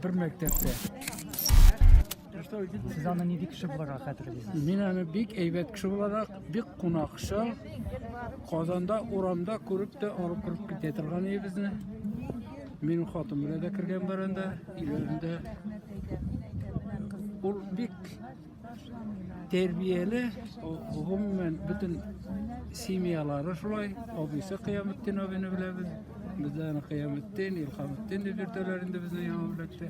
bir maktabda. Siz аны нидә кеше буларга хәтерлисез? Мен аны бик әйбәт кеше буларак, бик кунакчыл, Казанда, урамда күреп тә алып кырып китә торган ибезне. Минем хатым белән дә кергән барында, иләрендә. Ул бик тәрбияле, гомумән бөтен семьялары шулай. Абыйсы Кыяметтин абыйны беләбез. Без аны Кыяметтин, Илхаметтин дип йөртәләр инде безнең яңа бүләктә.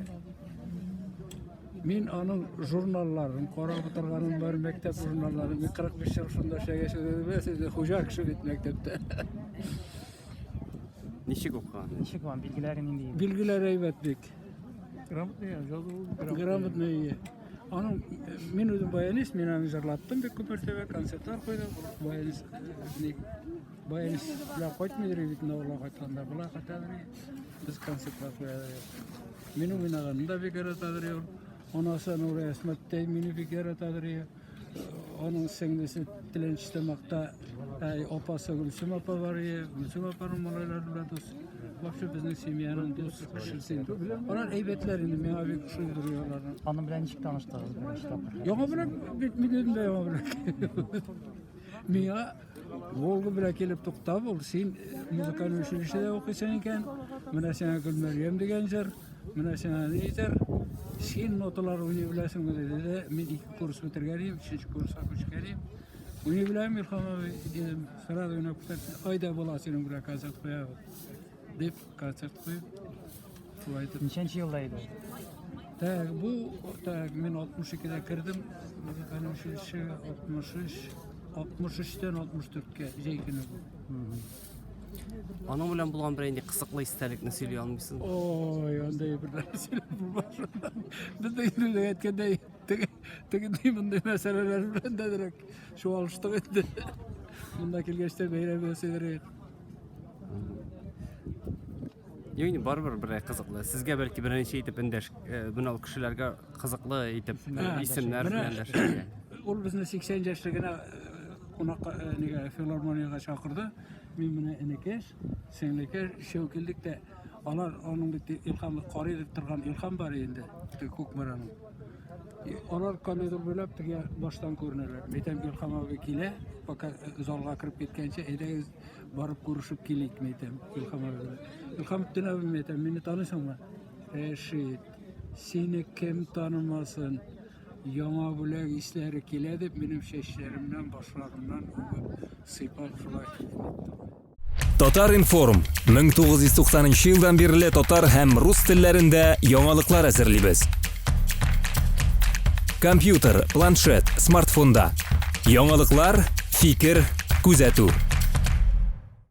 Мин аның журналларын карап утырганым бар, мәктәп журналларын. Мин 45 ел шунда эшләгән, хуҗа кеше бит мәктәптә. Ничек укыган? Ничек вам билгеләре нинди? Билгеләр әйбәт бик. Грамотный. Аның мин үзем баянист, мин аны җырлаттым бик күп мәртәбә, концертлар куйдым. Баянист белән кайтмыйдыр бит, Наула кайтканда була кайтадыр. Без концертлар куядыр. Минем уйнаганны да бик яратадыр. Анасы Нура Әсмәттәй мине бик яратадыр. Аның сеңлесе Тиленчтәмәктә апасы Гөлсем апа бар. Гөлсем апаның малайлары белән дус. Вообще безнең семьяның дус кешесе. Алар әйбәтләр инде, миңа бик ошый дурыйлар. Аның белән ничек таныштыгыз беренче тапкыр? Яңа белән бит минем дә яңа белән. Миңа Волга белән килеп туктап, ул син музыкаль училищеда укыйсың икән. Менә сиңа Гөлмәрьям дигән җыр, менә сиңа нидер. Син ноталар уйный беләсеңме диде. Мин 2 курс бетергәнем, 3нче курска күчкәнем. Уйный беләм, Илһам абый дидем, сразу уйнап китәм. Айда була синең белән концерт куябыз. Дип концерт куйып, шулай итеп. Ничәнче елда иде? Мен 62-дә кердем, музыкаль училище 63-тән 64-кә җәй көне бу. Аның белән булган бер инде кызыклы истәлекне сөйли алмыйсың. Ой, андай бер нәрсә булмаш. Без дә инде әйткәндәй, теге мондай мәсьәләләр белән дә дирәк шуалыштык инде. Монда килгәчтә бәйрәм ясыйлар. Яни барбер бер кызыклы. Сезгә бәлки беренче итеп эндәш, бунал кешеләргә кызыклы итеп исемнәр белән дәшергә. Ул безне 80 яшьлегенә кунакка нигә филармониягә чакырды. Мин менә энекәш, сеңлекәш шәү килдек тә. Алар аның бит Илһамны карый дип торган Илһам бар инде. Күкмараның. Алар коридор буйлап тегә баштан күренәләр. Мәйтәм Илһам абый килә, пока залга кирип киткәнче, әйдәгез барып күрешеп килик, мәйтәм Илһам абый. Илһам төнәбем мәйтәм, мине танысыңмы? Рәшит, сине кем танымасын? Яңа бүләк исләре килә дип, минем чәчләремнән, башларымнан сыйпап шулай. Татар Информ 1990 елдан бирле татар һәм рус телләрендә яңалыклар әзерлибез. Компьютер, планшет, смартфонда. Яңалыклар, фикер, күзәтү.